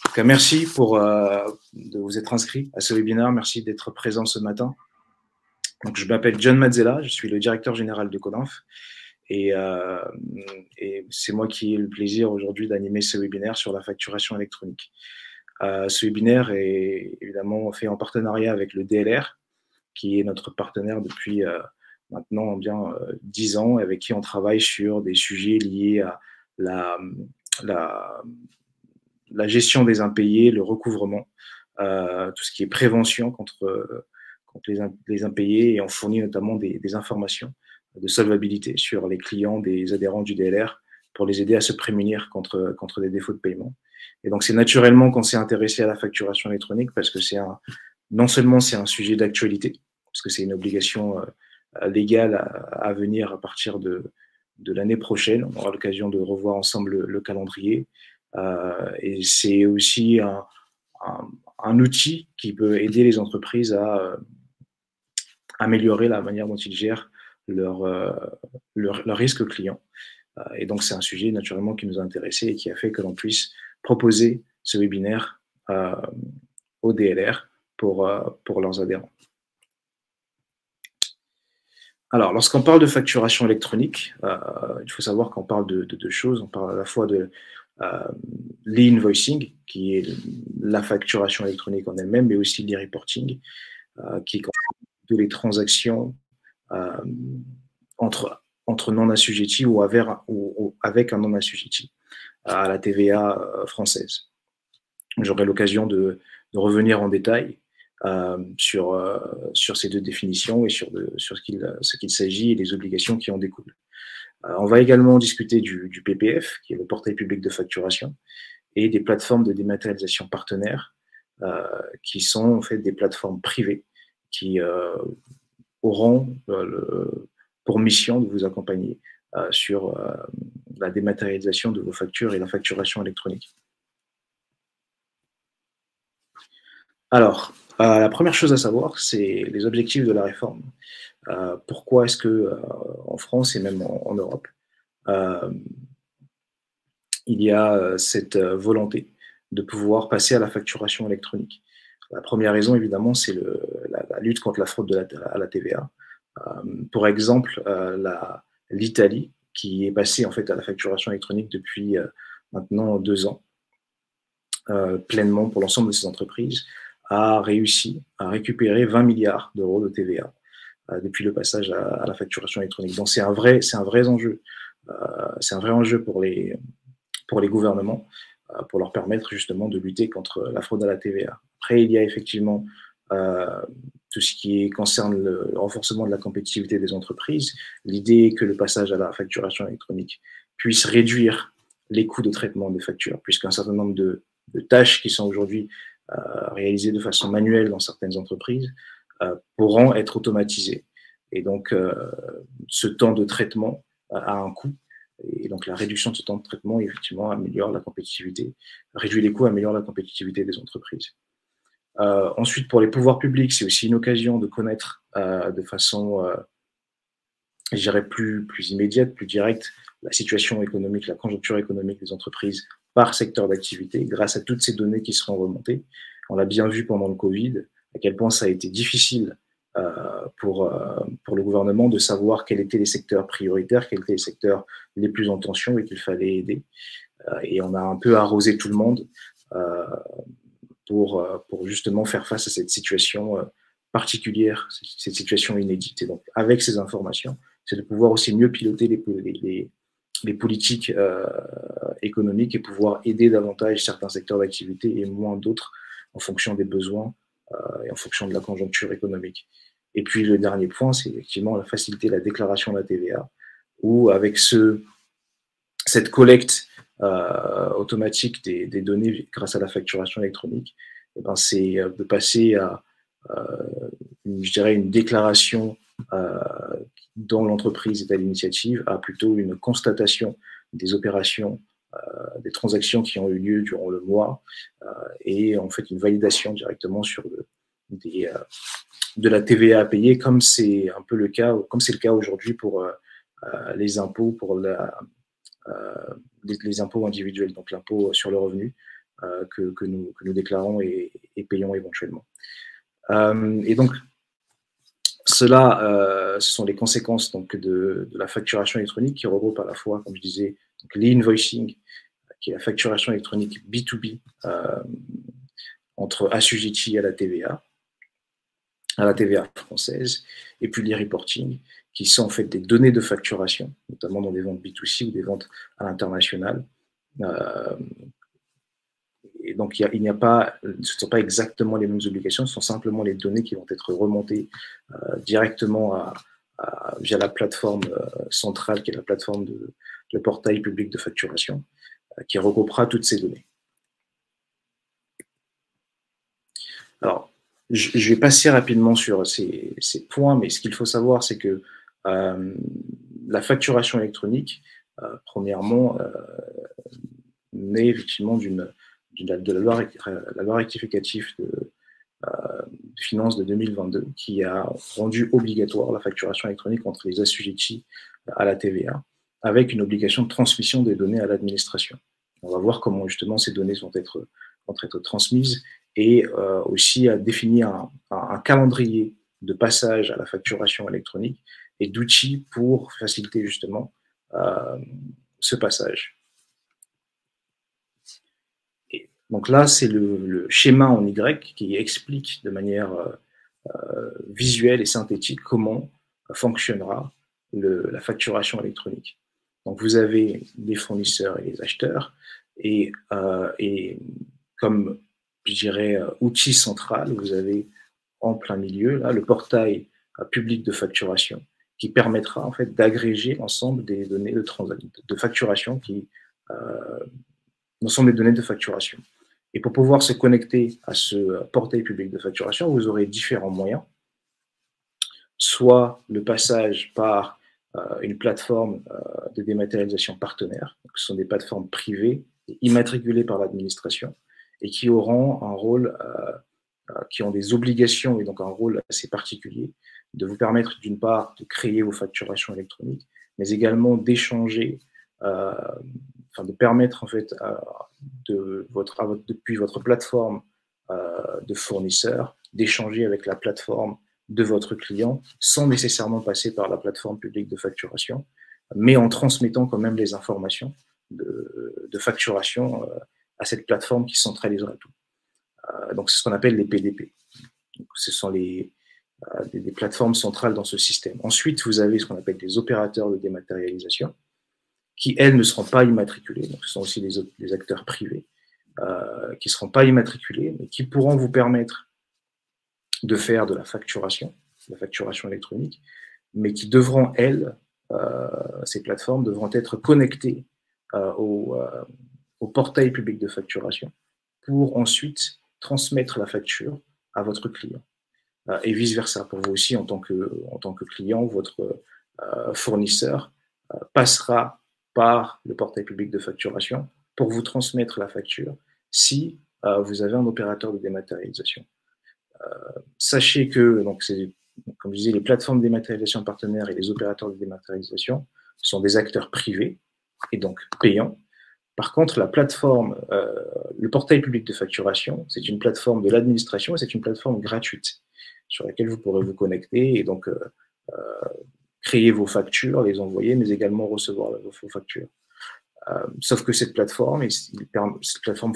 En tout cas, merci de vous être inscrit à ce webinaire. Merci d'être présent ce matin. Donc, je m'appelle John Mazzella, je suis le directeur général de Codinf. Et c'est moi qui ai le plaisir aujourd'hui d'animer ce webinaire sur la facturation électronique. Ce webinaire est évidemment fait en partenariat avec le DLR, qui est notre partenaire depuis maintenant bien 10 ans, avec qui on travaille sur des sujets liés à la gestion des impayés, le recouvrement, tout ce qui est prévention contre les impayés, et on fournit notamment des informations de solvabilité sur les clients des adhérents du DLR pour les aider à se prémunir contre des défauts de paiement. Et donc, c'est naturellement qu'on s'est intéressé à la facturation électronique parce que non seulement c'est un sujet d'actualité, parce que c'est une obligation légale à venir à partir de l'année prochaine. On aura l'occasion de revoir ensemble le calendrier. Et c'est aussi un outil qui peut aider les entreprises à améliorer la manière dont ils gèrent leur risque client. Et donc, c'est un sujet naturellement qui nous a intéressés et qui a fait que l'on puisse proposer ce webinaire au DLR pour leurs adhérents. Alors, lorsqu'on parle de facturation électronique, il faut savoir qu'on parle de deux choses. On parle à la fois de l'e-invoicing, qui est la facturation électronique en elle-même, mais aussi l'e-reporting, qui est toutes les transactions entre non-assujettis ou avec un non-assujetti à la TVA française. J'aurai l'occasion de revenir en détail sur ces deux définitions et sur ce qu'il s'agit et les obligations qui en découlent. On va également discuter du PPF, qui est le portail public de facturation, et des plateformes de dématérialisation partenaires, qui sont en fait des plateformes privées qui auront pour mission de vous accompagner sur la dématérialisation de vos factures et la facturation électronique. Alors, la première chose à savoir, c'est les objectifs de la réforme. Pourquoi est-ce que en France et même en Europe, il y a cette volonté de pouvoir passer à la facturation électronique? La première raison, évidemment, c'est la lutte contre la fraude à la TVA. Pour exemple, l'Italie, qui est passée en fait à la facturation électronique depuis maintenant 2 ans, pleinement pour l'ensemble de ses entreprises, a réussi à récupérer 20 milliards d'euros de TVA depuis le passage à la facturation électronique. Donc c'est un vrai enjeu. C'est un vrai enjeu pour les gouvernements, pour leur permettre justement de lutter contre la fraude à la TVA. Après, il y a effectivement tout ce qui concerne le renforcement de la compétitivité des entreprises. L'idée est que le passage à la facturation électronique puisse réduire les coûts de traitement des factures, puisqu'un certain nombre de tâches qui sont aujourd'hui réalisées de façon manuelle dans certaines entreprises pourront être automatisées. Et donc, ce temps de traitement a un coût. Et donc, la réduction de ce temps de traitement, effectivement, améliore la compétitivité, réduit les coûts, améliore la compétitivité des entreprises. Ensuite, pour les pouvoirs publics, c'est aussi une occasion de connaître de façon, je dirais, plus immédiate, plus directe, la situation économique, la conjoncture économique des entreprises par secteur d'activité, grâce à toutes ces données qui seront remontées. On l'a bien vu pendant le Covid, à quel point ça a été difficile pour le gouvernement de savoir quels étaient les secteurs prioritaires, quels étaient les secteurs les plus en tension et qu'il fallait aider. Et on a un peu arrosé tout le monde pour justement faire face à cette situation particulière, cette situation inédite. Et donc, avec ces informations, c'est de pouvoir aussi mieux piloter les politiques économiques et pouvoir aider davantage certains secteurs d'activité et moins d'autres en fonction des besoins et en fonction de la conjoncture économique. Et puis le dernier point, c'est effectivement la faciliter la déclaration de la TVA, où avec cette collecte automatique des données grâce à la facturation électronique, eh ben, c'est de passer à je dirais une déclaration dont l'entreprise est à l'initiative à plutôt une constatation des opérations, des transactions qui ont eu lieu durant le mois et en fait une validation directement sur de la TVA à payer, comme c'est un peu le cas, comme c'est le cas aujourd'hui pour les impôts, pour les impôts individuels, donc l'impôt sur le revenu. que nous déclarons et payons éventuellement. Et donc, ce sont les conséquences donc, de la facturation électronique qui regroupe à la fois, comme je disais, l'e-invoicing, qui est la facturation électronique B2B entre assujettis à la TVA française, et puis l'e-reporting, qui sont en fait des données de facturation, notamment dans des ventes B2C ou des ventes à l'international. Et donc, ce ne sont pas exactement les mêmes obligations, ce sont simplement les données qui vont être remontées directement via la plateforme centrale, qui est la plateforme le portail public de facturation, qui regroupera toutes ces données. Alors, je vais passer rapidement sur ces points, mais ce qu'il faut savoir, c'est que la facturation électronique, premièrement, naît effectivement de la loi rectificative de finances de 2022 qui a rendu obligatoire la facturation électronique entre les assujettis à la TVA, avec une obligation de transmission des données à l'administration. On va voir comment justement ces données vont être transmises et aussi à définir un calendrier de passage à la facturation électronique et d'outils pour faciliter justement ce passage. Et donc là, c'est le schéma en Y qui explique de manière visuelle et synthétique comment fonctionnera la facturation électronique. Donc vous avez les fournisseurs et les acheteurs, et comme je dirais outil central, vous avez en plein milieu là, le portail public de facturation qui permettra en fait d'agréger l'ensemble des données de facturation l'ensemble des données de facturation. Et pour pouvoir se connecter à ce portail public de facturation, vous aurez différents moyens. Soit le passage par une plateforme de dématérialisation partenaire, donc ce sont des plateformes privées et immatriculées par l'administration et qui auront un rôle, qui ont des obligations et donc un rôle assez particulier de vous permettre d'une part de créer vos facturations électroniques, mais également d'échanger, de permettre en fait depuis votre plateforme de fournisseur d'échanger avec la plateforme de votre client sans nécessairement passer par la plateforme publique de facturation, mais en transmettant quand même les informations de facturation à cette plateforme qui centralisera tout. Donc c'est ce qu'on appelle les PDP. Donc, ce sont des plateformes centrales dans ce système. Ensuite, vous avez ce qu'on appelle des opérateurs de dématérialisation qui, elles, ne seront pas immatriculées. Donc, ce sont aussi des acteurs privés qui ne seront pas immatriculés, mais qui pourront vous permettre de faire de la facturation électronique, mais qui devront, elles, ces plateformes devront être connectées au portail public de facturation pour ensuite transmettre la facture à votre client. Et vice-versa, pour vous aussi, en tant que client, votre fournisseur passera par le portail public de facturation pour vous transmettre la facture si vous avez un opérateur de dématérialisation. Sachez que, comme je disais, les plateformes de dématérialisation partenaires et les opérateurs de dématérialisation sont des acteurs privés et donc payants. Par contre, la plateforme, le portail public de facturation, c'est une plateforme de l'administration et c'est une plateforme gratuite sur laquelle vous pourrez vous connecter et donc créer vos factures, les envoyer, mais également recevoir vos factures. Sauf que cette plateforme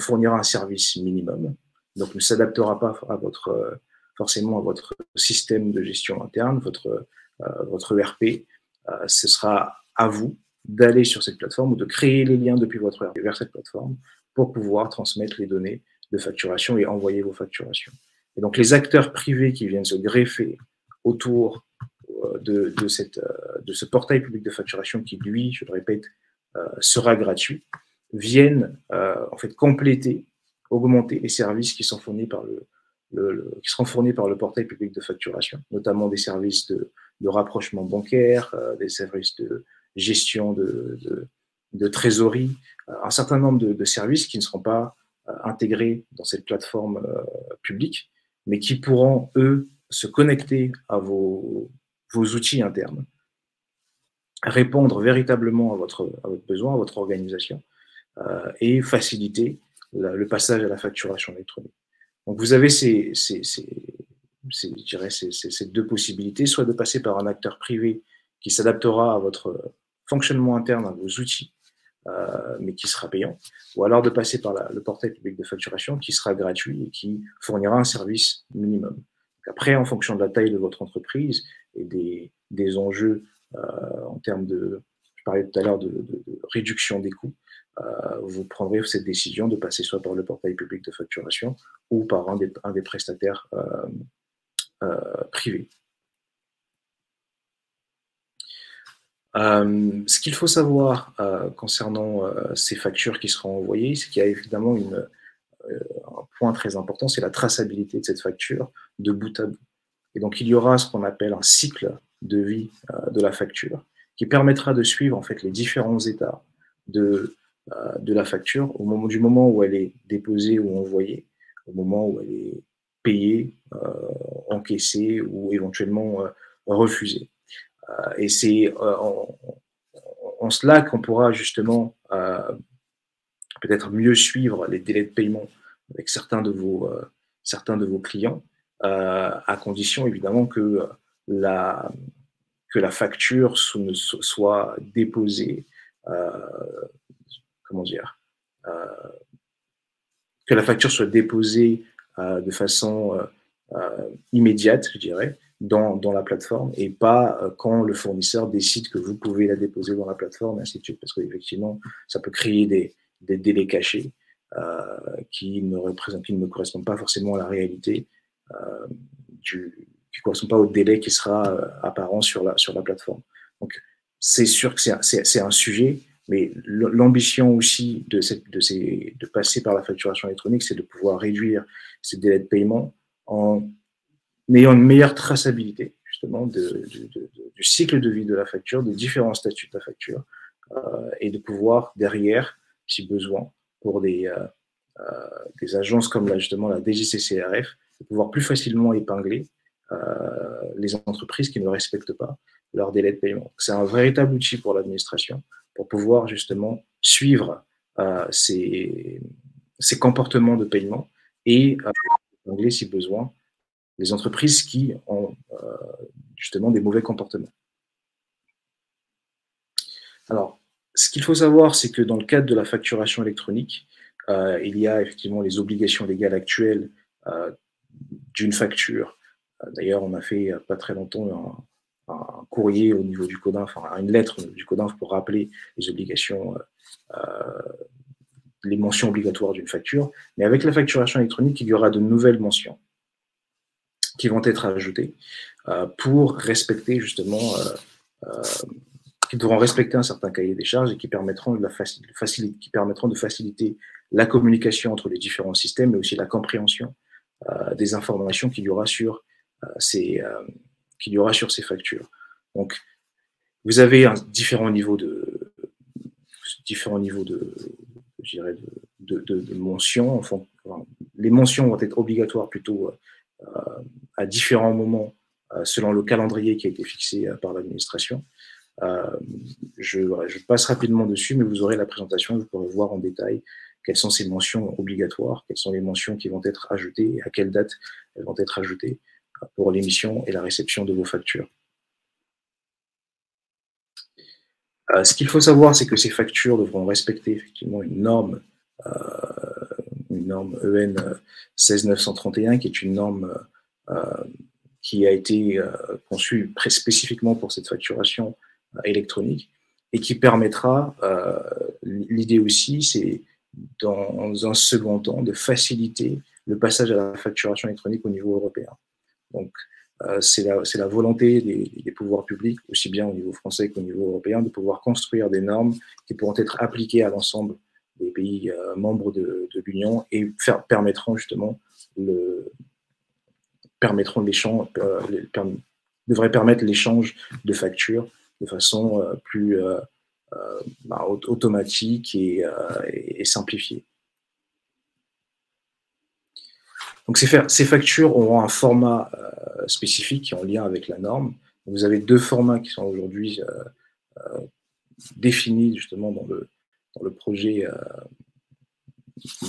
fournira un service minimum, donc ne s'adaptera pas forcément à votre système de gestion interne, votre ERP. Ce sera à vous d'aller sur cette plateforme ou de créer les liens depuis votre ERP vers cette plateforme pour pouvoir transmettre les données de facturation et envoyer vos facturations. Et donc les acteurs privés qui viennent se greffer autour de ce portail public de facturation qui, lui, je le répète, sera gratuit, viennent en fait compléter, augmenter les services qui sont fournis par qui seront fournis par le portail public de facturation, notamment des services de rapprochement bancaire, des services de gestion de trésorerie, un certain nombre de services qui ne seront pas intégrés dans cette plateforme publique, mais qui pourront, eux, se connecter à vos outils internes, répondre véritablement à votre besoin, à votre organisation, et faciliter le passage à la facturation électronique. Donc vous avez je dirais ces deux possibilités, soit de passer par un acteur privé qui s'adaptera à votre fonctionnement interne, à vos outils, mais qui sera payant, ou alors de passer par le portail public de facturation qui sera gratuit et qui fournira un service minimum. Donc après, en fonction de la taille de votre entreprise et des enjeux en termes je parlais tout à l'heure de réduction des coûts, vous prendrez cette décision de passer soit par le portail public de facturation ou par un des prestataires privés. Ce qu'il faut savoir concernant ces factures qui seront envoyées, c'est qu'il y a évidemment un point très important, c'est la traçabilité de cette facture de bout à bout. Et donc il y aura ce qu'on appelle un cycle de vie de la facture qui permettra de suivre en fait les différents états de la facture du moment où elle est déposée ou envoyée, au moment où elle est payée, encaissée ou éventuellement refusée. Et c'est en cela qu'on pourra justement peut-être mieux suivre les délais de paiement avec certains de vos clients, à condition évidemment que la facture soit déposée, comment dire, que la facture soit déposée de façon immédiate, je dirais, dans la plateforme et pas quand le fournisseur décide que vous pouvez la déposer dans la plateforme, et ainsi de suite, parce qu'effectivement, ça peut créer des délais cachés qui ne correspondent pas forcément à la réalité, qui ne correspondent pas au délai qui sera apparent sur la plateforme. Donc, c'est sûr que c'est un sujet, mais l'ambition aussi de passer par la facturation électronique, c'est de pouvoir réduire ces délais de paiement en ayant une meilleure traçabilité justement du cycle de vie de la facture, des différents statuts de la facture, et de pouvoir derrière, si besoin, pour des agences comme justement la DGCCRF, de pouvoir plus facilement épingler les entreprises qui ne respectent pas leur délai de paiement. C'est un véritable outil pour l'administration pour pouvoir justement suivre ces comportements de paiement et épingler, si besoin, les entreprises qui ont justement des mauvais comportements. Alors, ce qu'il faut savoir, c'est que dans le cadre de la facturation électronique, il y a effectivement les obligations légales actuelles d'une facture. D'ailleurs, on a fait pas très longtemps un courrier au niveau du CODINFF, enfin une lettre du CODINFF pour rappeler les obligations, les mentions obligatoires d'une facture. Mais avec la facturation électronique, il y aura de nouvelles mentions qui vont être ajoutées pour respecter justement, qui devront respecter un certain cahier des charges et qui permettront de faciliter la communication entre les différents systèmes, mais aussi la compréhension des informations qu'il y aura sur ces factures. Donc, vous avez différents niveaux de mentions. Enfin, les mentions vont être obligatoires plutôt à différents moments selon le calendrier qui a été fixé par l'administration. Je passe rapidement dessus, mais vous aurez la présentation, vous pourrez voir en détail quelles sont ces mentions obligatoires, quelles sont les mentions qui vont être ajoutées et à quelle date elles vont être ajoutées pour l'émission et la réception de vos factures. Ce qu'il faut savoir, c'est que ces factures devront respecter effectivement une norme EN 16931, qui est une norme qui a été conçue spécifiquement pour cette facturation électronique et qui permettra, l'idée aussi, c'est dans un second temps de faciliter le passage à la facturation électronique au niveau européen. Donc, c'est la volonté des pouvoirs publics, aussi bien au niveau français qu'au niveau européen, de pouvoir construire des normes qui pourront être appliquées à l'ensemble des pays membres de l'Union et permettront justement devraient permettre l'échange de factures de façon plus automatique et simplifiée. Donc ces factures auront un format spécifique qui est en lien avec la norme. Vous avez deux formats qui sont aujourd'hui définis justement dans le projet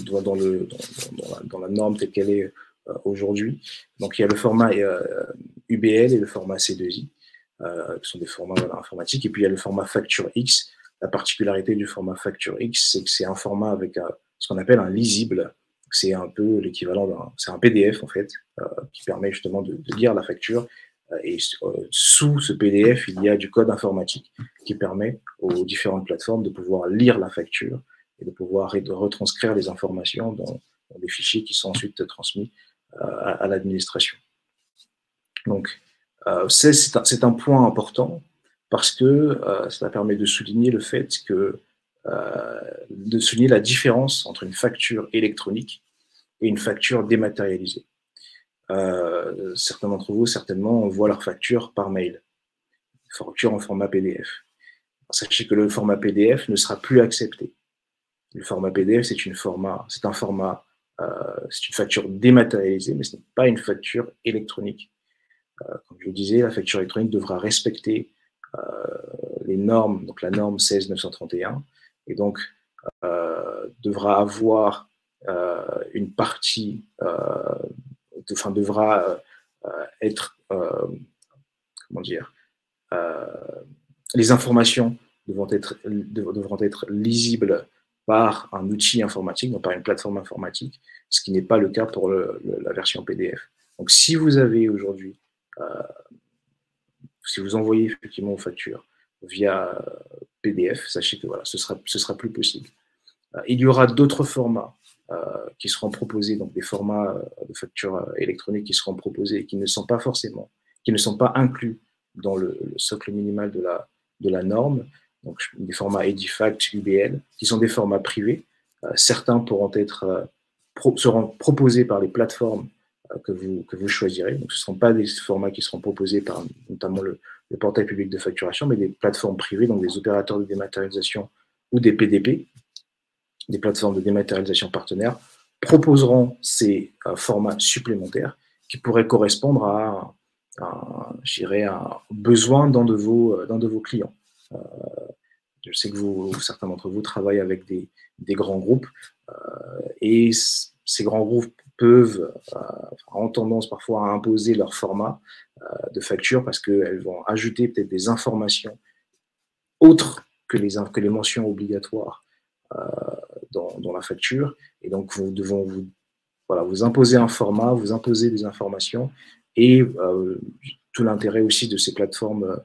dans la norme telle qu'elle est aujourd'hui. Donc il y a le format UBL et le format C2I, qui sont des formats informatiques, et puis il y a le format Facture X. La particularité du format Facture X, c'est que c'est un format avec ce qu'on appelle un lisible. C'est un peu l'équivalent c'est un PDF en fait, qui permet justement de lire la facture. Et sous ce PDF, il y a du code informatique qui permet aux différentes plateformes de pouvoir lire la facture et de pouvoir retranscrire les informations dans des fichiers qui sont ensuite transmis à l'administration. Donc, c'est un point important parce que ça permet de souligner le fait que de souligner la différence entre une facture électronique et une facture dématérialisée. Certains d'entre vous, certainement, voient leur facture par mail, facture en format PDF. Sachez que le format PDF ne sera plus accepté. Le format PDF, c'est une facture dématérialisée, mais ce n'est pas une facture électronique. Comme je vous disais, la facture électronique devra respecter les normes, donc la norme 16931, et donc devra avoir une partie, devra être, comment dire, les informations devront être lisibles par un outil informatique, donc par une plateforme informatique, ce qui n'est pas le cas pour la version PDF. Donc si vous avez aujourd'hui, si vous envoyez effectivement vos factures via PDF, sachez que voilà, ce sera plus possible. Il y aura d'autres formats qui seront proposés, donc des formats de factures électroniques qui seront proposés et qui ne sont pas inclus dans le socle minimal de la norme, donc des formats Edifact, UBL, qui sont des formats privés. Certains seront proposés par les plateformes que vous choisirez. Donc ce ne seront pas des formats qui seront proposés par notamment le portail public de facturation, mais des plateformes privées, donc des opérateurs de dématérialisation ou des PDP, des plateformes de dématérialisation partenaires, proposeront ces formats supplémentaires qui pourraient correspondre à un besoin d'un de vos clients. Je sais que certains d'entre vous travaillent avec des grands groupes et ces grands groupes ont tendance parfois à imposer leur format de facture parce qu'elles vont ajouter peut-être des informations autres que les mentions obligatoires dans la facture. Et donc, vous devons vous imposer un format, vous imposer des informations. Et tout l'intérêt aussi de ces plateformes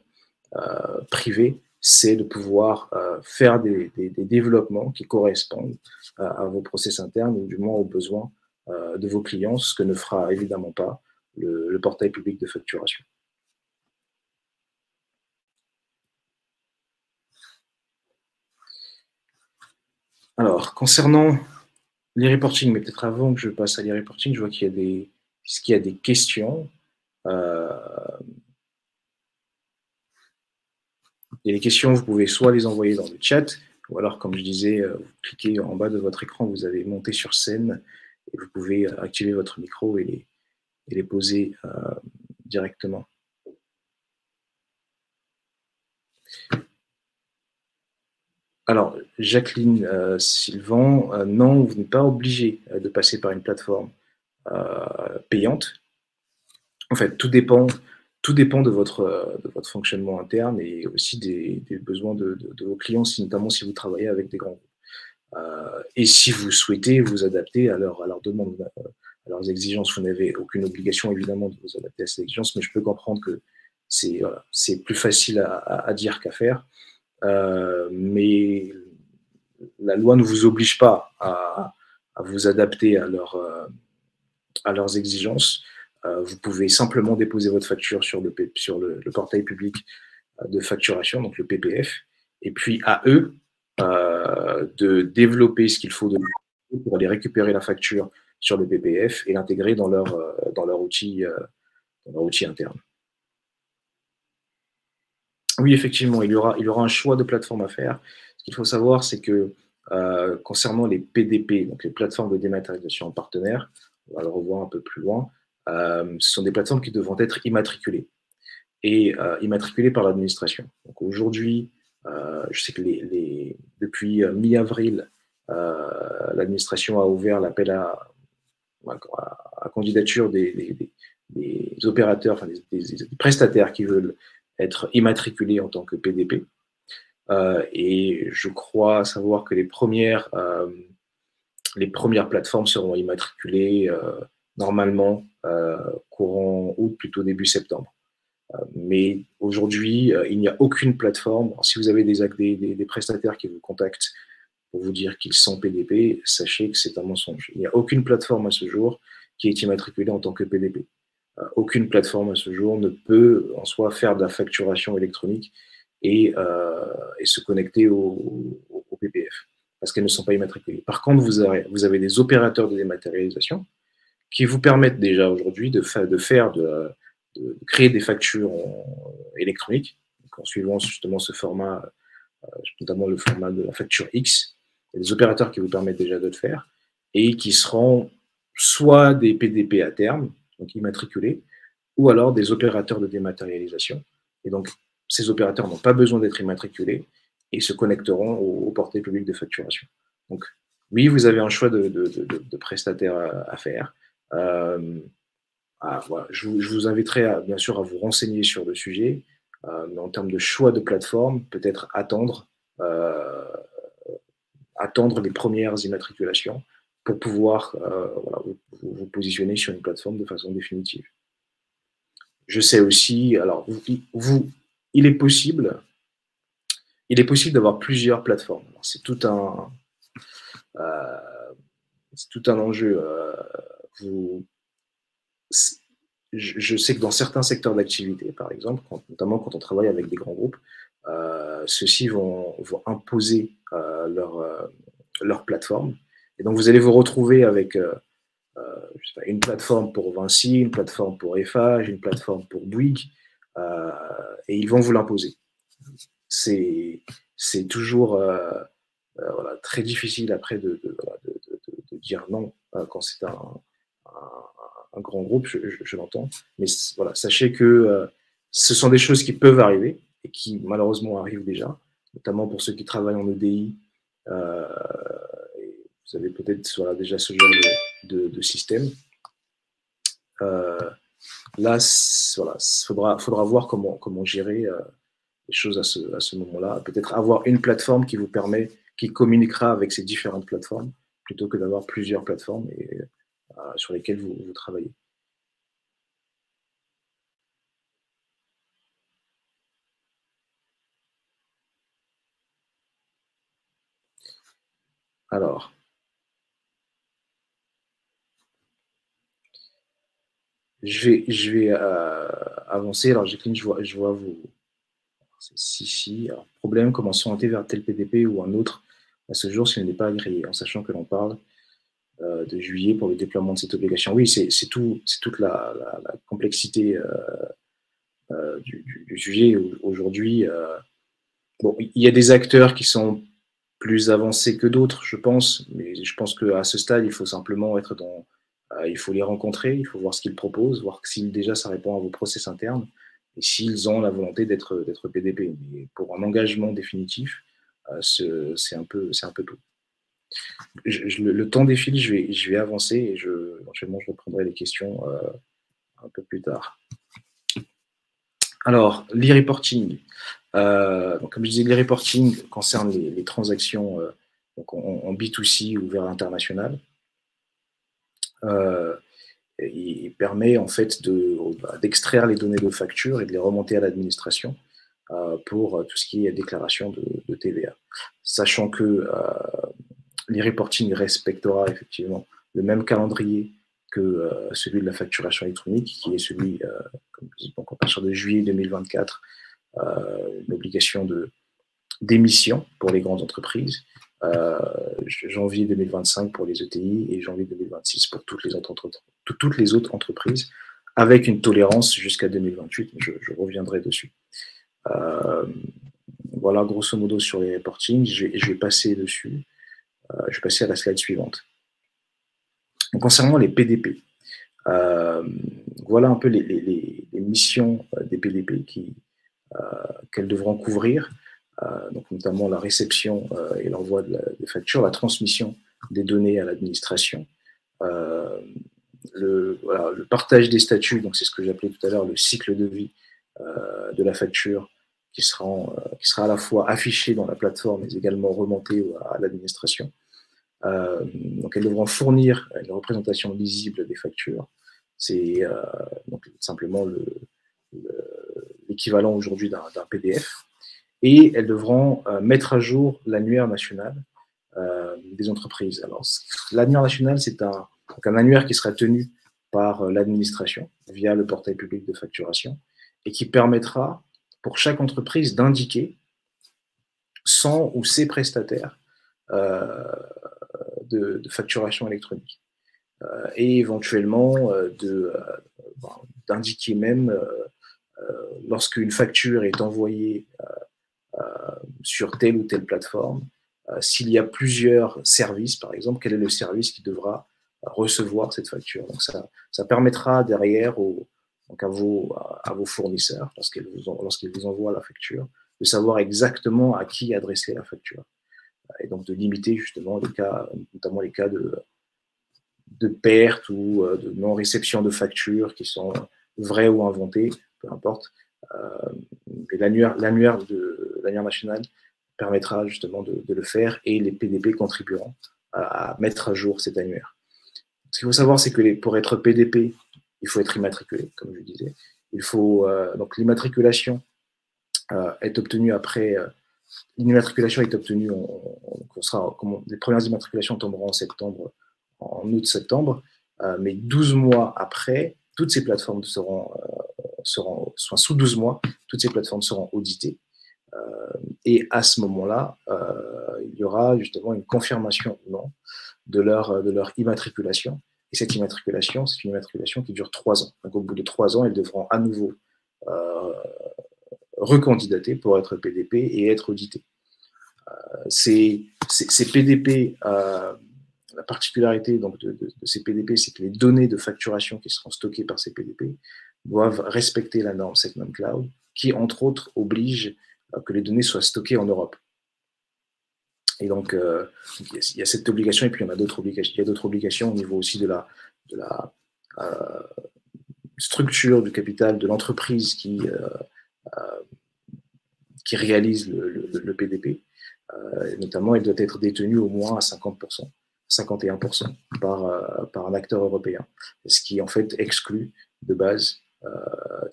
privées, c'est de pouvoir faire des développements qui correspondent à vos process internes ou du moins aux besoins de vos clients, ce que ne fera évidemment pas le portail public de facturation. Alors, concernant l'e-reporting, mais peut-être avant que je passe à l'e-reporting, je vois qu'il y a des questions. Et les questions, vous pouvez soit les envoyer dans le chat, ou alors, comme je disais, vous cliquez en bas de votre écran, vous avez monté sur scène, et vous pouvez activer votre micro et les poser directement. Alors, Jacqueline Sylvan, non, vous n'êtes pas obligé de passer par une plateforme payante. En fait, tout dépend de votre fonctionnement interne et aussi des besoins de vos clients, notamment si vous travaillez avec des grands groupes. Et si vous souhaitez vous adapter à leur demande, à leurs exigences, vous n'avez aucune obligation évidemment de vous adapter à ces exigences, mais je peux comprendre que c'est plus facile à dire qu'à faire. Mais la loi ne vous oblige pas à vous adapter à leurs exigences. Vous pouvez simplement déposer votre facture sur le portail public de facturation, donc le PPF, et puis à eux de développer ce qu'il faut pour aller récupérer la facture sur le PPF et l'intégrer dans leur outil interne. Oui, effectivement, il y aura un choix de plateforme à faire. Ce qu'il faut savoir, c'est que concernant les PDP, donc les plateformes de dématérialisation en partenaire, on va le revoir un peu plus loin, ce sont des plateformes qui devront être immatriculées et immatriculées par l'administration. Donc aujourd'hui, je sais que depuis mi-avril, l'administration a ouvert l'appel à candidature des opérateurs, enfin des prestataires qui veulent être immatriculés en tant que PDP. Et je crois savoir que les premières plateformes seront immatriculées normalement courant août, plutôt début septembre. Mais aujourd'hui, il n'y a aucune plateforme. Alors, si vous avez des prestataires qui vous contactent pour vous dire qu'ils sont PDP, sachez que c'est un mensonge. Il n'y a aucune plateforme à ce jour qui est immatriculée en tant que PDP. Aucune plateforme à ce jour ne peut en soi faire de la facturation électronique et se connecter au PPF parce qu'elles ne sont pas immatriculées. Par contre, vous avez des opérateurs de dématérialisation qui vous permettent déjà aujourd'hui de créer des factures électroniques, donc en suivant justement ce format, notamment le format de la facture X. Il y a des opérateurs qui vous permettent déjà de le faire et qui seront soit des PDP à terme, donc immatriculés, ou alors des opérateurs de dématérialisation. Et donc, ces opérateurs n'ont pas besoin d'être immatriculés et se connecteront au portail public de facturation. Donc, oui, vous avez un choix de prestataires à faire. Voilà. Je vous inviterai bien sûr à vous renseigner sur le sujet, mais en termes de choix de plateforme, peut-être attendre les premières immatriculations pour pouvoir voilà, vous positionner sur une plateforme de façon définitive. Je sais aussi, alors il est possible d'avoir plusieurs plateformes. C'est tout un enjeu. Je sais que dans certains secteurs d'activité, par exemple, notamment quand on travaille avec des grands groupes, ceux-ci vont imposer leur plateforme. Et donc, vous allez vous retrouver avec une plateforme pour Vinci, une plateforme pour Eiffage, une plateforme pour Bouygues, et ils vont vous l'imposer. C'est toujours voilà, très difficile après de dire non quand c'est un grand groupe, je l'entends. Mais voilà, sachez que ce sont des choses qui peuvent arriver et qui malheureusement arrivent déjà, notamment pour ceux qui travaillent en EDI. Vous avez peut-être voilà, déjà ce genre de système. Là, voilà, faudra voir comment gérer les choses à ce moment-là. Peut-être avoir une plateforme qui communiquera avec ces différentes plateformes, plutôt que d'avoir plusieurs plateformes sur lesquelles vous travaillez. Alors, je vais avancer. Alors, Jacqueline, je vois vous. Si. Alors, problème, comment s'orienter vers tel PDP ou un autre à ce jour s'il n'est pas agréé, en sachant que l'on parle de juillet pour le déploiement de cette obligation. Oui, c'est toute la complexité du sujet aujourd'hui. Bon, il y a des acteurs qui sont plus avancés que d'autres, je pense, mais je pense qu'à ce stade, il faut simplement être il faut les rencontrer, il faut voir ce qu'ils proposent, voir si déjà ça répond à vos process internes et s'ils ont la volonté d'être PDP. Mais pour un engagement définitif, c'est un peu tôt. Le temps défile, je vais avancer et éventuellement je reprendrai les questions un peu plus tard. Alors, l'e-reporting. Donc, comme je disais, l'e-reporting concerne les transactions donc en B2C ou vers l'international. Il permet en fait d'extraire les données de facture et de les remonter à l'administration pour tout ce qui est déclaration de TVA. Sachant que l'e-reporting respectera effectivement le même calendrier que celui de la facturation électronique, qui est celui, comme je dis, donc à partir de juillet 2024, une obligation d'émission pour les grandes entreprises, janvier 2025 pour les ETI et janvier 2026 pour toutes les autres entreprises, avec une tolérance jusqu'à 2028. Je reviendrai dessus. Voilà, grosso modo, sur les reporting. Je vais passer dessus. Je vais passer à la slide suivante. Donc, concernant les PDP, voilà un peu les missions des PDP qu'elles devront couvrir. donc notamment la réception et l'envoi des factures, la transmission des données à l'administration, le partage des statuts, donc c'est ce que j'appelais tout à l'heure le cycle de vie de la facture, qui sera à la fois affiché dans la plateforme, mais également remonté à l'administration. Donc elles devront fournir une représentation lisible des factures. C'est donc simplement l'équivalent aujourd'hui d'un PDF. Et elles devront mettre à jour l'annuaire national des entreprises. Alors, l'annuaire national, c'est un annuaire qui sera tenu par l'administration via le portail public de facturation et qui permettra pour chaque entreprise d'indiquer son ou ses prestataires de facturation électronique et éventuellement d'indiquer même lorsqu'une facture est envoyée sur telle ou telle plateforme, s'il y a plusieurs services, par exemple, quel est le service qui devra recevoir cette facture. Donc ça permettra derrière à vos fournisseurs, lorsqu'ils vous envoient la facture, de savoir exactement à qui adresser la facture. Et donc de limiter justement les cas, notamment les cas de perte ou de non-réception de factures qui sont vraies ou inventées, peu importe. L'annuaire national permettra justement de le faire et les PDP contribueront à mettre à jour cet annuaire. Ce qu'il faut savoir, c'est que pour être PDP, il faut être immatriculé, comme je disais. Il faut, donc l'immatriculation est obtenue après. L'immatriculation est obtenue, les premières immatriculations tomberont en août-septembre, mais 12 mois après, toutes ces plateformes sous 12 mois, toutes ces plateformes seront auditées. Et à ce moment-là, il y aura justement une confirmation ou non de leur immatriculation. Et cette immatriculation, c'est une immatriculation qui dure 3 ans. Donc au bout de 3 ans, elles devront à nouveau recandidater pour être PDP et être auditées. Ces PDP, la particularité donc, de ces PDP, c'est que les données de facturation qui seront stockées par ces PDP doivent respecter la norme SecNumCloud, qui, entre autres, oblige que les données soient stockées en Europe. Et donc, il y a cette obligation, et puis il y a d'autres obligations au niveau aussi de la structure du capital de l'entreprise qui réalise le PDP. Notamment, elle doit être détenue au moins à 50%, 51% par un acteur européen, ce qui en fait exclut de base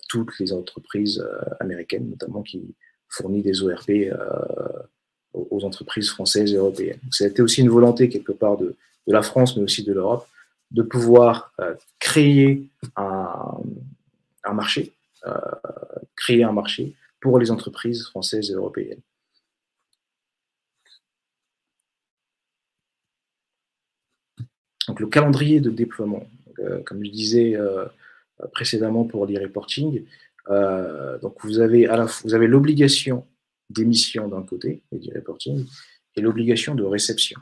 toutes les entreprises américaines, notamment qui fournissent des ORP aux entreprises françaises et européennes. C'était aussi une volonté quelque part de la France, mais aussi de l'Europe, de pouvoir créer un marché pour les entreprises françaises et européennes. Donc le calendrier de déploiement, comme je disais précédemment pour l'e-reporting, donc vous avez l'obligation d'émission d'un côté, l'e-reporting, et l'obligation de réception.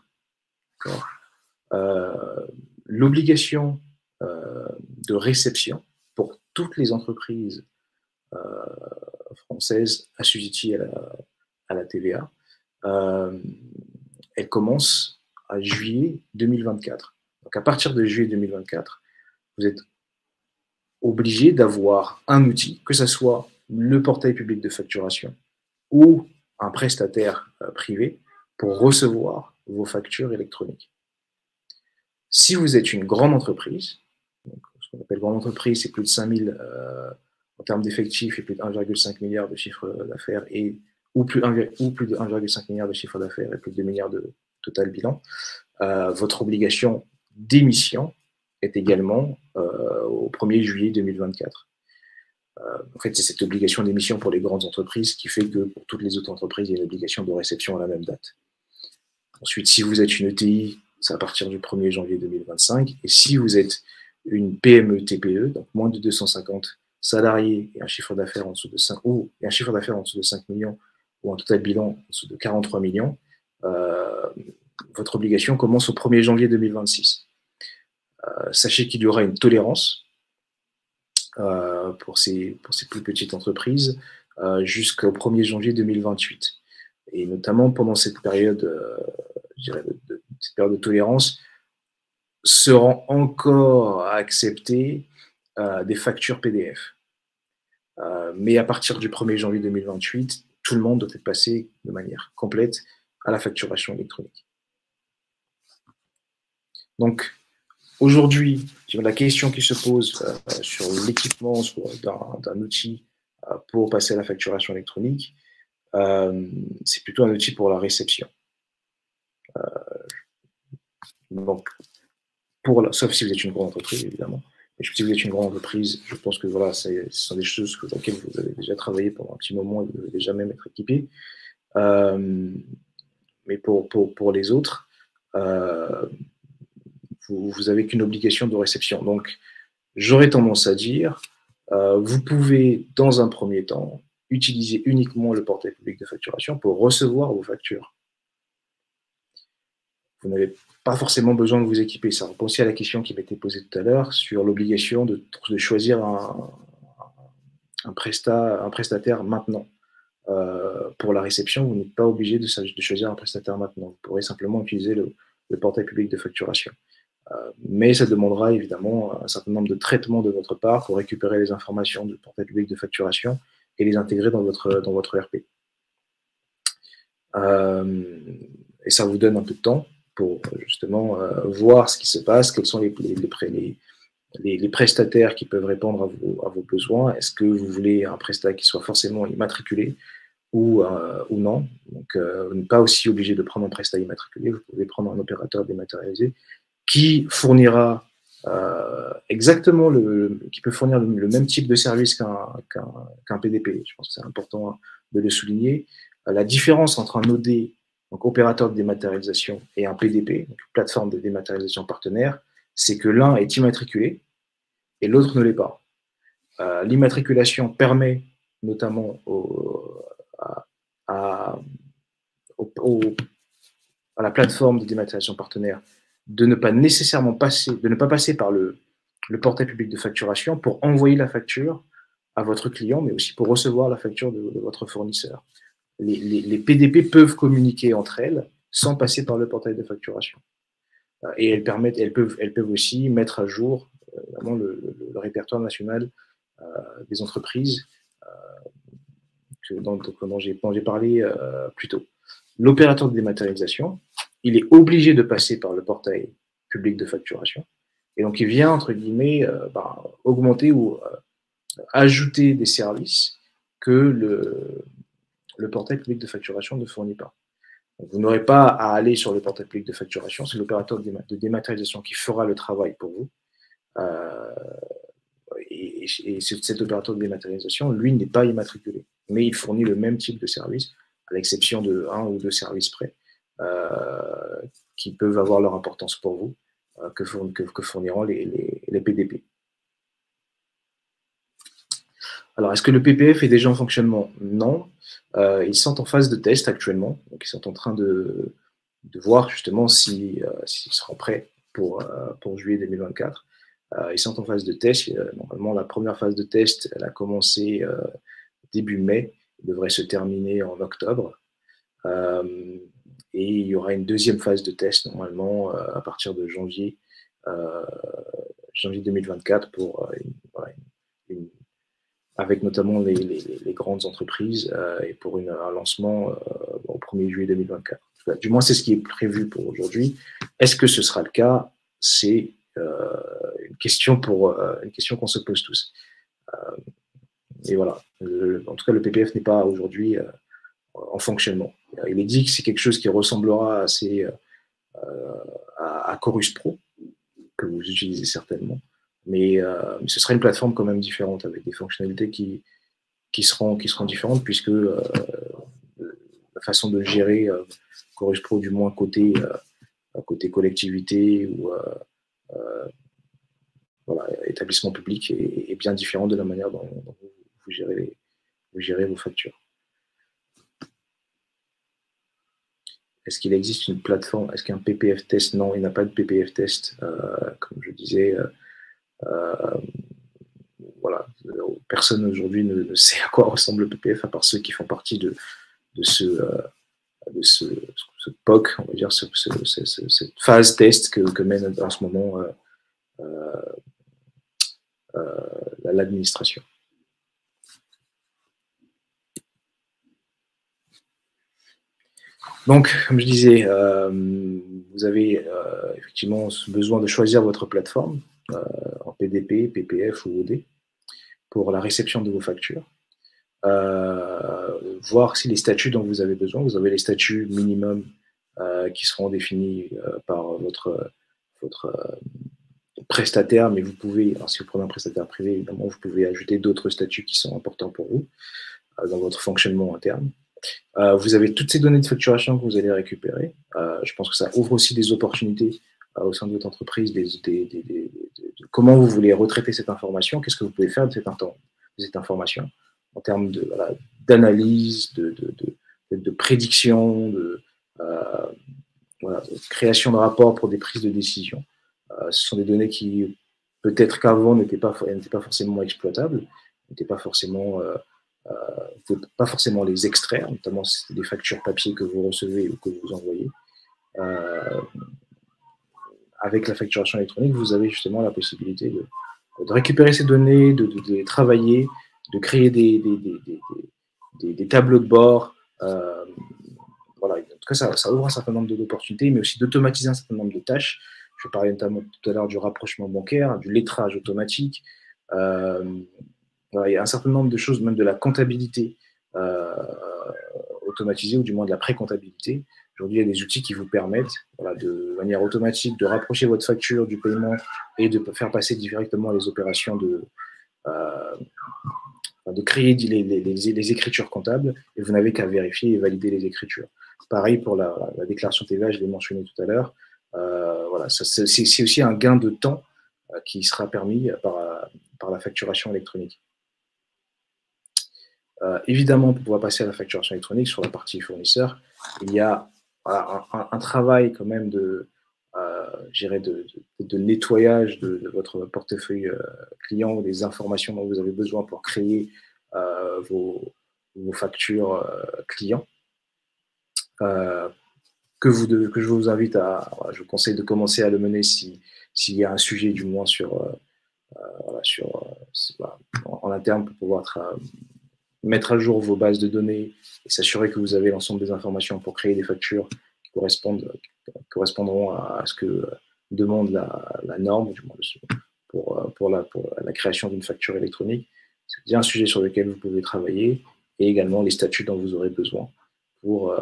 L'obligation de réception pour toutes les entreprises françaises assujetties à la TVA, elle commence à juillet 2024. Donc à partir de juillet 2024, vous êtes obligé d'avoir un outil, que ce soit le portail public de facturation ou un prestataire privé, pour recevoir vos factures électroniques. Si vous êtes une grande entreprise, donc ce qu'on appelle grande entreprise, c'est plus de 5000 en termes d'effectifs et plus de 1,5 milliard de chiffre d'affaires ou plus de 1,5 milliard de chiffre d'affaires et plus de 2 milliards de total bilan, votre obligation d'émission est également au 1er juillet 2024. En fait, c'est cette obligation d'émission pour les grandes entreprises qui fait que pour toutes les autres entreprises, il y a une obligation de réception à la même date. Ensuite, si vous êtes une ETI, c'est à partir du 1er janvier 2025. Et si vous êtes une PME-TPE, donc moins de 250 salariés et un chiffre d'affaires en dessous de 5 millions ou un total bilan en dessous de 43 millions, votre obligation commence au 1er janvier 2026. Sachez qu'il y aura une tolérance pour ces plus petites entreprises jusqu'au 1er janvier 2028. et notamment pendant cette période, je dirais, cette période de tolérance, seront encore à accepter des factures PDF. Mais à partir du 1er janvier 2028, tout le monde doit être passé de manière complète à la facturation électronique. Donc, aujourd'hui, la question qui se pose sur l'équipement d'un outil pour passer à la facturation électronique, c'est plutôt un outil pour la réception. Donc, sauf si vous êtes une grande entreprise, évidemment. Et si vous êtes une grande entreprise, je pense que voilà, ce sont des choses sur lesquelles vous avez déjà travaillé pendant un petit moment et vous devez déjà même être équipé. Mais pour les autres, vous avez qu'une obligation de réception. Donc, j'aurais tendance à dire, vous pouvez, dans un premier temps, utiliser uniquement le portail public de facturation pour recevoir vos factures. Vous n'avez pas forcément besoin de vous équiper. Ça répond aussi à la question qui m'était posée tout à l'heure sur l'obligation de choisir un prestataire maintenant. Pour la réception, vous n'êtes pas obligé de choisir un prestataire maintenant. Vous pourrez simplement utiliser le portail public de facturation. Mais ça demandera évidemment un certain nombre de traitements de votre part pour récupérer les informations du portail public de facturation et les intégrer dans votre RP. Et ça vous donne un peu de temps pour justement voir ce qui se passe, quels sont les prestataires qui peuvent répondre à vos besoins. Est-ce que vous voulez un prestataire qui soit forcément immatriculé ou non? Donc, vous n'êtes pas aussi obligé de prendre un prestataire immatriculé, vous pouvez prendre un opérateur dématérialisé qui fournira exactement qui peut fournir le même type de service qu'un PDP. Je pense que c'est important de le souligner. La différence entre un OD, donc opérateur de dématérialisation, et un PDP, donc plateforme de dématérialisation partenaire, c'est que l'un est immatriculé et l'autre ne l'est pas. L'immatriculation permet notamment à la plateforme de dématérialisation partenaire de ne pas nécessairement passer par le portail public de facturation pour envoyer la facture à votre client, mais aussi pour recevoir la facture de votre fournisseur. Les PDP peuvent communiquer entre elles sans passer par le portail de facturation. Et elles peuvent aussi mettre à jour le répertoire national des entreprises dont j'ai parlé plus tôt. L'opérateur de dématérialisation, il est obligé de passer par le portail public de facturation. Et donc, il vient, entre guillemets, augmenter ou ajouter des services que le portail public de facturation ne fournit pas. Donc, vous n'aurez pas à aller sur le portail public de facturation, c'est l'opérateur de dématérialisation qui fera le travail pour vous. Et cet opérateur de dématérialisation, lui, n'est pas immatriculé, mais il fournit le même type de service, à l'exception de 1 ou 2 services près, qui peuvent avoir leur importance pour vous, que fourniront les PDP. Alors, est-ce que le PPF est déjà en fonctionnement? Non. Ils sont en phase de test actuellement, donc ils sont en train de voir justement s'ils seront prêts pour juillet 2024. Ils sont en phase de test. Normalement, la première phase de test, elle a commencé début mai, elle devrait se terminer en octobre. Et il y aura une deuxième phase de test, normalement, à partir de janvier 2024, avec notamment les grandes entreprises et pour un lancement au 1er juillet 2024. Du moins, c'est ce qui est prévu pour aujourd'hui. Est-ce que ce sera le cas? C'est une question qu'on se pose tous. Et voilà. En tout cas, le PPF n'est pas aujourd'hui en fonctionnement. Il est dit que c'est quelque chose qui ressemblera assez à Chorus Pro, que vous utilisez certainement. Mais ce sera une plateforme quand même différente, avec des fonctionnalités qui seront différentes, puisque la façon de gérer Chorus Pro, du moins côté collectivité ou établissement public, est bien différent de la manière dont vous gérez vos factures. Est-ce qu'il existe une plateforme? Est-ce qu'il y a un PPF test? Non, il n'y a pas de PPF test. Comme je disais, voilà, personne aujourd'hui ne sait à quoi ressemble le PPF, à part ceux qui font partie de ce ce POC, on va dire, cette phase test que mène en ce moment l'administration. Donc, comme je disais, vous avez effectivement besoin de choisir votre plateforme en PDP, PPF ou OD pour la réception de vos factures. Voir si les statuts dont vous avez besoin, vous avez les statuts minimum qui seront définis par votre prestataire, mais vous pouvez, alors si vous prenez un prestataire privé, évidemment, vous pouvez ajouter d'autres statuts qui sont importants pour vous dans votre fonctionnement interne. Vous avez toutes ces données de facturation que vous allez récupérer. Je pense que ça ouvre aussi des opportunités au sein de votre entreprise, de comment vous voulez retraiter cette information, qu'est-ce que vous pouvez faire de cette information en termes d'analyse, de prédiction, de création de rapports pour des prises de décision. Ce sont des données qui, peut-être qu'avant, n'étaient pas forcément exploitables, n'étaient pas forcément les extraire, notamment si c'est des factures papier que vous recevez ou que vous envoyez. Avec la facturation électronique, vous avez justement la possibilité de récupérer ces données, de les travailler, de créer des tableaux de bord. Voilà. En tout cas, ça ouvre un certain nombre d'opportunités, mais aussi d'automatiser un certain nombre de tâches. Je parlais notamment tout à l'heure du rapprochement bancaire, du lettrage automatique. Voilà, il y a un certain nombre de choses, même de la comptabilité automatisée, ou du moins de la pré-comptabilité. Aujourd'hui, il y a des outils qui vous permettent, voilà, de manière automatique, de rapprocher votre facture du paiement et de faire passer directement les opérations de créer les écritures comptables, et vous n'avez qu'à vérifier et valider les écritures. Pareil pour la déclaration TVA, je l'ai mentionné tout à l'heure. Voilà, c'est aussi un gain de temps qui sera permis par la facturation électronique. Évidemment, pour pouvoir passer à la facturation électronique sur la partie fournisseur, il y a un travail quand même de nettoyage de votre portefeuille client, ou des informations dont vous avez besoin pour créer vos factures clients. Que je vous invite je vous conseille de commencer à le mener s'il y a un sujet, du moins en interne, pour pouvoir mettre à jour vos bases de données et s'assurer que vous avez l'ensemble des informations pour créer des factures qui correspondront à ce que demande la norme, du moins pour la création d'une facture électronique. C'est bien un sujet sur lequel vous pouvez travailler, et également les statuts dont vous aurez besoin pour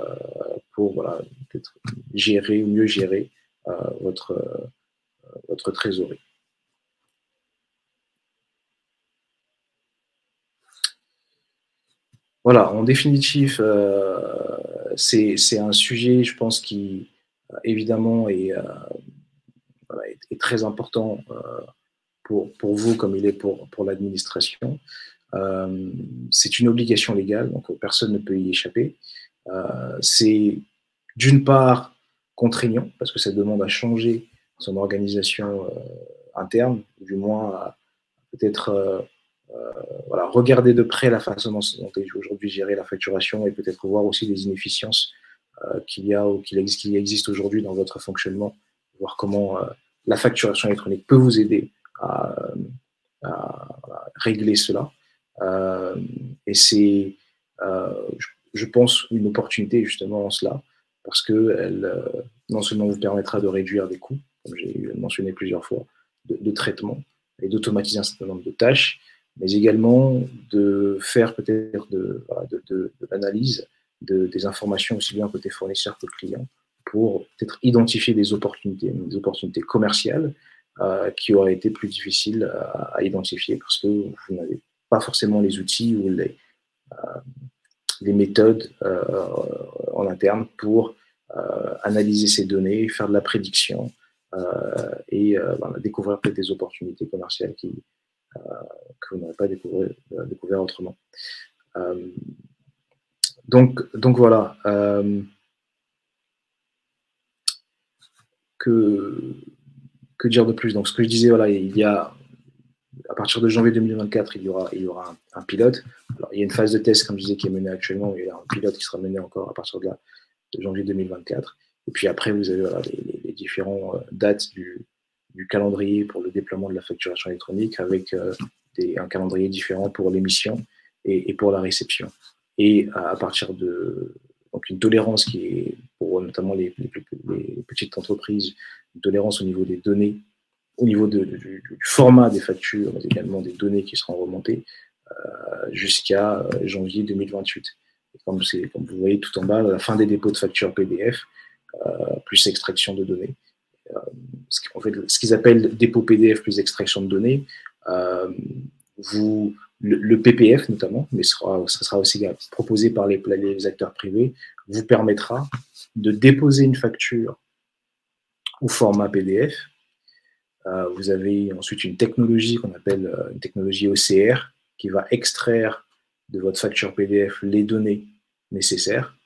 voilà, peut-être gérer ou mieux gérer votre trésorerie. Voilà, en définitive, c'est un sujet, je pense, qui évidemment est très important pour vous, comme il est pour l'administration. C'est une obligation légale, donc personne ne peut y échapper. C'est d'une part contraignant, parce que ça demande à changer son organisation interne, ou du moins à peut-être voilà, regarder de près la façon dont est aujourd'hui gérée la facturation, et peut-être voir aussi les inefficiences qu'il y a ou qui existent aujourd'hui dans votre fonctionnement, voir comment la facturation électronique peut vous aider à régler cela. Et c'est, je pense, une opportunité justement en cela, parce qu'elle non seulement vous permettra de réduire des coûts, comme j'ai mentionné plusieurs fois, de traitement, et d'automatiser un certain nombre de tâches, mais également de faire peut-être de l'analyse des informations aussi bien côté fournisseur que client, pour peut-être identifier des opportunités commerciales qui auraient été plus difficiles à identifier, parce que vous n'avez pas forcément les outils ou les méthodes en interne pour analyser ces données, faire de la prédiction et découvrir peut-être des opportunités commerciales que vous n'aurez pas découvert autrement. Donc voilà. Que dire de plus? Donc, ce que je disais, voilà, il y a, à partir de janvier 2024, il y aura un pilote. Alors, il y a une phase de test, comme je disais, qui est menée actuellement, mais il y a un pilote qui sera mené encore à partir de là de janvier 2024. Et puis après, vous avez voilà, les différentes dates du calendrier pour le déploiement de la facturation électronique avec un calendrier différent pour l'émission et pour la réception. Et à partir de donc une tolérance qui est pour notamment les petites entreprises, une tolérance au niveau des données, au niveau du format des factures, mais également des données qui seront remontées jusqu'à janvier 2028. Et comme vous voyez tout en bas, la fin des dépôts de factures PDF, plus extraction de données. Ce qu'ils appellent dépôt PDF plus extraction de données, le PPF notamment, mais ce sera aussi proposé par les acteurs privés, vous permettra de déposer une facture au format PDF. Vous avez ensuite une technologie qu'on appelle une technologie OCR qui va extraire de votre facture PDF les données nécessaires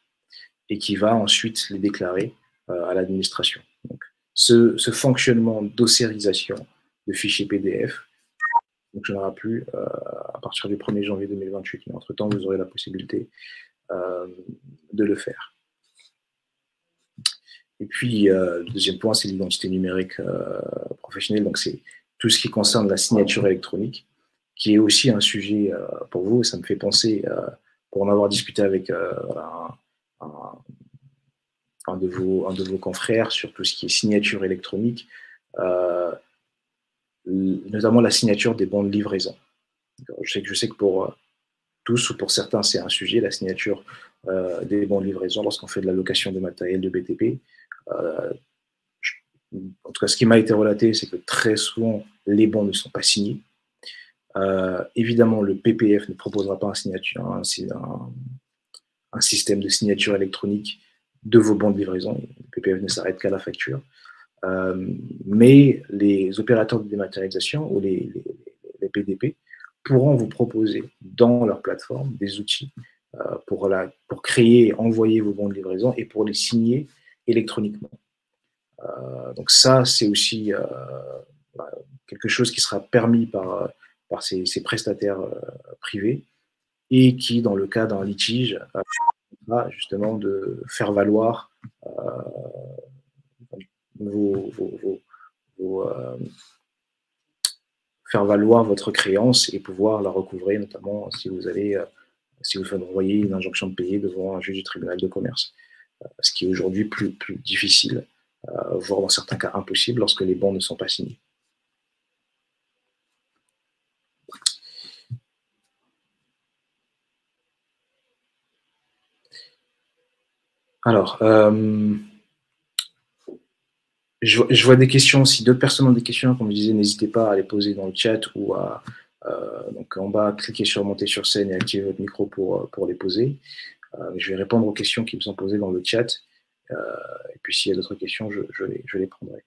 et qui va ensuite les déclarer à l'administration. Donc, ce fonctionnement d'ossérisation de fichiers PDF fonctionnera plus à partir du 1er janvier 2028. Mais entre-temps, vous aurez la possibilité de le faire. Et puis, le deuxième point, c'est l'identité numérique professionnelle. Donc, c'est tout ce qui concerne la signature électronique, qui est aussi un sujet pour vous. Ça me fait penser, pour en avoir discuté avec un de vos confrères sur tout ce qui est signature électronique, notamment la signature des bons de livraison. Je sais que pour tous ou pour certains, c'est un sujet, la signature des bons de livraison lorsqu'on fait de la location de matériel de BTP. En tout cas, ce qui m'a été relaté, c'est que très souvent, les bons ne sont pas signés. Évidemment, le PPF ne proposera pas un système de signature électronique de vos bons de livraison. Le PPF ne s'arrête qu'à la facture. Mais les opérateurs de dématérialisation ou les PDP pourront vous proposer dans leur plateforme des outils pour créer et envoyer vos bons de livraison et pour les signer électroniquement. Donc ça, c'est aussi quelque chose qui sera permis par ces prestataires privés et qui, dans le cas d'un litige, va justement de faire valoir faire valoir votre créance et pouvoir la recouvrer, notamment si vous envoyez une injonction de payer devant un juge du tribunal de commerce. Ce qui est aujourd'hui plus difficile, voire dans certains cas impossible, lorsque les bons ne sont pas signés. Alors, je vois des questions. Si d'autres personnes ont des questions, comme je disais, n'hésitez pas à les poser dans le chat ou donc en bas, cliquez sur monter sur scène et activez votre micro pour les poser. Je vais répondre aux questions qui me sont posées dans le chat. Et puis s'il y a d'autres questions, je les prendrai.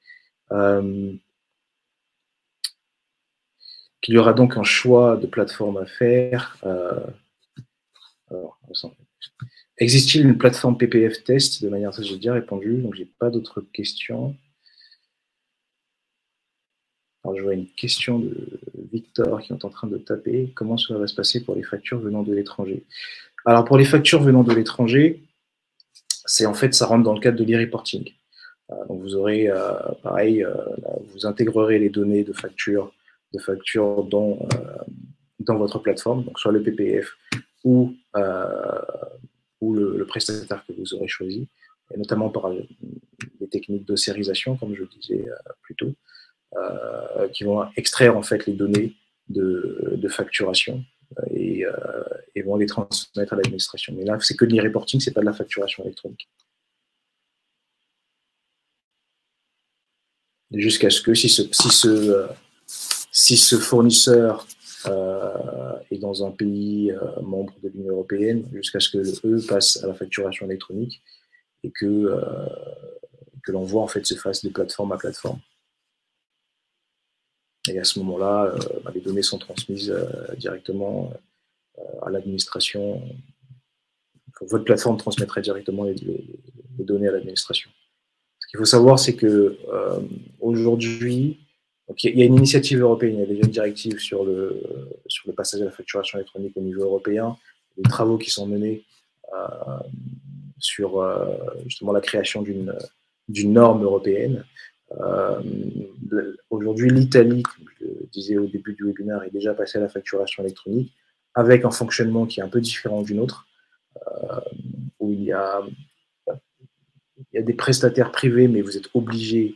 Qu'il y aura donc un choix de plateforme à faire. Existe-t-il une plateforme PPF test? De manière, ça j'ai déjà répondu, donc j'ai pas d'autres questions. Alors, je vois une question de Victor qui est en train de taper. Comment cela va se passer pour les factures venant de l'étranger? Alors, pour les factures venant de l'étranger, c'est en fait, ça rentre dans le cadre de l'e-reporting. Donc, vous aurez, pareil, vous intégrerez les données de factures dans votre plateforme, donc soit le PPF ou le prestataire que vous aurez choisi, et notamment par des techniques de sérisation, comme je le disais plus tôt. Qui vont extraire en fait les données de facturation et vont les transmettre à l'administration. Mais là, c'est que de l'e-reporting, c'est pas de la facturation électronique. Jusqu'à ce que si ce fournisseur est dans un pays membre de l'Union européenne, jusqu'à ce que eux passent à la facturation électronique et que l'envoi en fait se fasse de plateforme à plateforme. Et à ce moment-là, les données sont transmises directement à l'administration. Votre plateforme transmettrait directement les données à l'administration. Ce qu'il faut savoir, c'est que aujourd'hui, il y a une initiative européenne, il y a déjà une directive sur le passage à la facturation électronique au niveau européen, des travaux qui sont menés sur justement la création d'une norme européenne. Aujourd'hui, l'Italie, comme je le disais au début du webinaire, est déjà passée à la facturation électronique avec un fonctionnement qui est un peu différent du nôtre, où il y a des prestataires privés, mais vous êtes obligé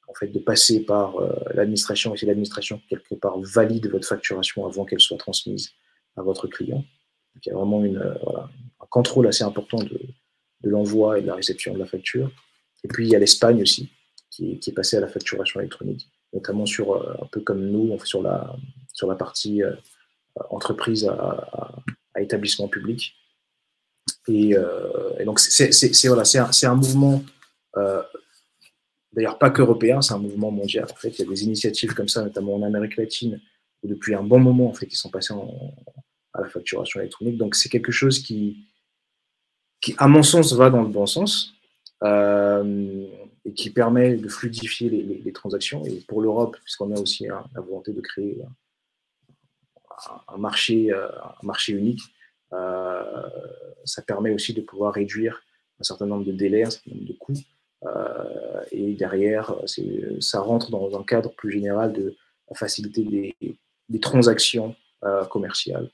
en fait, de passer par l'administration, et c'est l'administration qui, quelque part, valide votre facturation avant qu'elle soit transmise à votre client. Donc, il y a vraiment voilà, un contrôle assez important de l'envoi et de la réception de la facture. Et puis, il y a l'Espagne aussi, qui est passée à la facturation électronique, notamment sur, un peu comme nous, sur la partie entreprise à établissement public. Et donc, voilà, c'est un mouvement, d'ailleurs pas qu'européen, c'est un mouvement mondial. En fait, il y a des initiatives comme ça, notamment en Amérique latine, où depuis un bon moment, en fait, ils sont passés à la facturation électronique. Donc, c'est quelque chose qui, à mon sens, va dans le bon sens et qui permet de fluidifier les transactions. Et pour l'Europe, puisqu'on a aussi la volonté de créer un marché unique, ça permet aussi de pouvoir réduire un certain nombre de délais, un certain nombre de coûts. Et derrière, ça rentre dans un cadre plus général de la facilité des transactions commerciales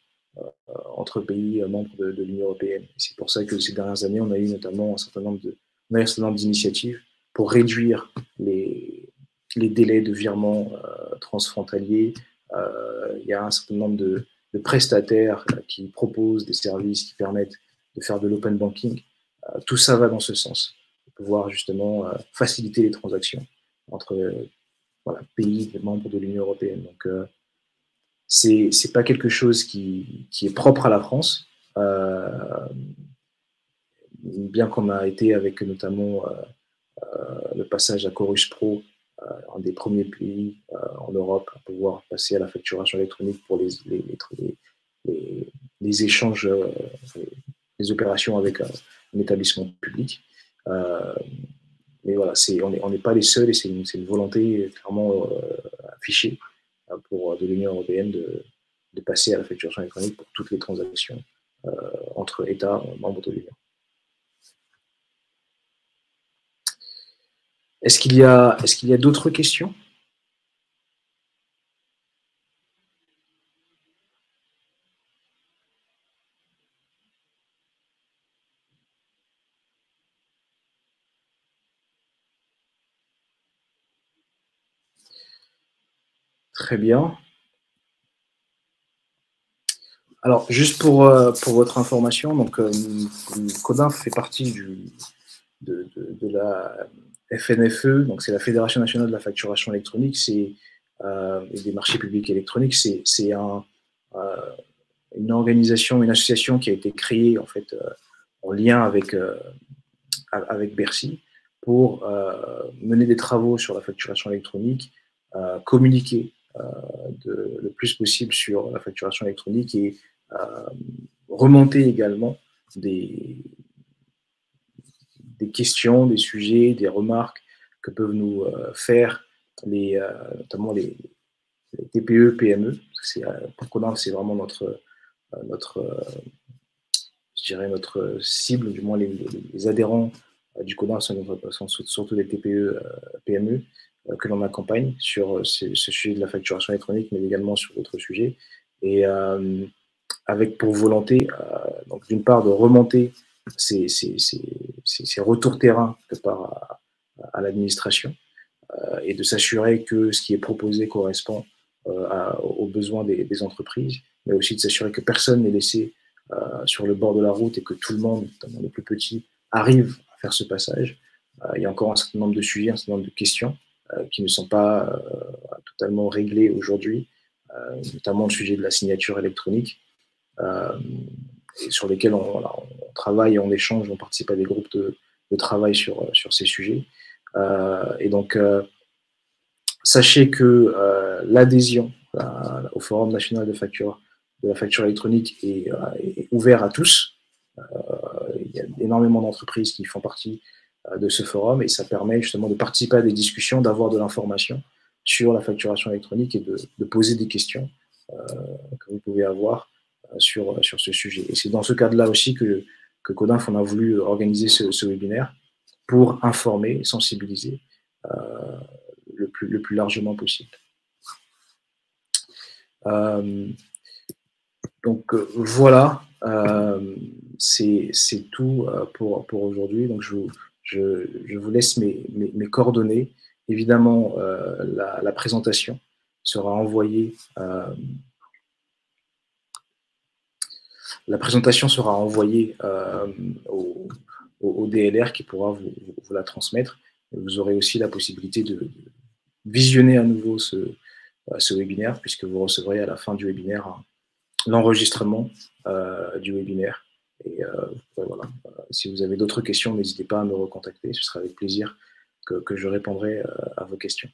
entre pays membres de l'Union européenne. C'est pour ça que ces dernières années, on a eu notamment un certain nombre d'initiatives pour réduire les délais de virement transfrontaliers. Il y a un certain nombre de prestataires qui proposent des services qui permettent de faire de l'open banking. Tout ça va dans ce sens, de pouvoir justement faciliter les transactions entre voilà, pays membres de l'Union européenne. Donc, c'est pas quelque chose qui est propre à la France, bien qu'on a été avec notamment le passage à Chorus Pro, un des premiers pays en Europe à pouvoir passer à la facturation électronique pour les échanges, les opérations avec un établissement public. Mais voilà, on n'est pas les seuls et c'est une volonté clairement affichée pour de l'Union européenne de passer à la facturation électronique pour toutes les transactions entre États membres de l'Union. Est-ce qu'il y a d'autres questions? Très bien. Alors, juste pour votre information, donc Codinf fait partie de la FNFE, donc c'est la Fédération nationale de la facturation électronique, et des marchés publics électroniques. C'est une organisation, une association qui a été créée en fait en lien avec Bercy pour mener des travaux sur la facturation électronique, communiquer le plus possible sur la facturation électronique et remonter également des questions, des sujets, des remarques que peuvent nous faire notamment les TPE, PME. Pour Codinf, c'est vraiment notre cible, du moins les adhérents du Codinf sont surtout des TPE, PME que l'on accompagne sur ce sujet de la facturation électronique, mais également sur d'autres sujets. Et avec pour volonté, donc d'une part, de remonter ces retours terrain à l'administration et de s'assurer que ce qui est proposé correspond aux besoins des entreprises, mais aussi de s'assurer que personne n'est laissé sur le bord de la route et que tout le monde, notamment les plus petits, arrive à faire ce passage. Il y a encore un certain nombre de sujets, un certain nombre de questions qui ne sont pas totalement réglées aujourd'hui, notamment le sujet de la signature électronique, sur lesquels on travaille, on échange, on participe à des groupes de travail sur ces sujets. Et donc, sachez que l'adhésion au Forum national de la facture électronique est ouvert à tous. Il y a énormément d'entreprises qui font partie de ce forum et ça permet justement de participer à des discussions, d'avoir de l'information sur la facturation électronique et de poser des questions que vous pouvez avoir sur ce sujet. Et c'est dans ce cadre-là aussi que que Codinf, on a voulu organiser ce webinaire pour informer et sensibiliser le plus largement possible. Donc voilà, c'est tout pour aujourd'hui. Donc je vous laisse mes coordonnées. Évidemment, la présentation sera envoyée. La présentation sera envoyée au DLR qui pourra vous la transmettre. Vous aurez aussi la possibilité de visionner à nouveau ce webinaire, puisque vous recevrez à la fin du webinaire l'enregistrement du webinaire. Et voilà. Si vous avez d'autres questions, n'hésitez pas à me recontacter. Ce sera avec plaisir que je répondrai à vos questions.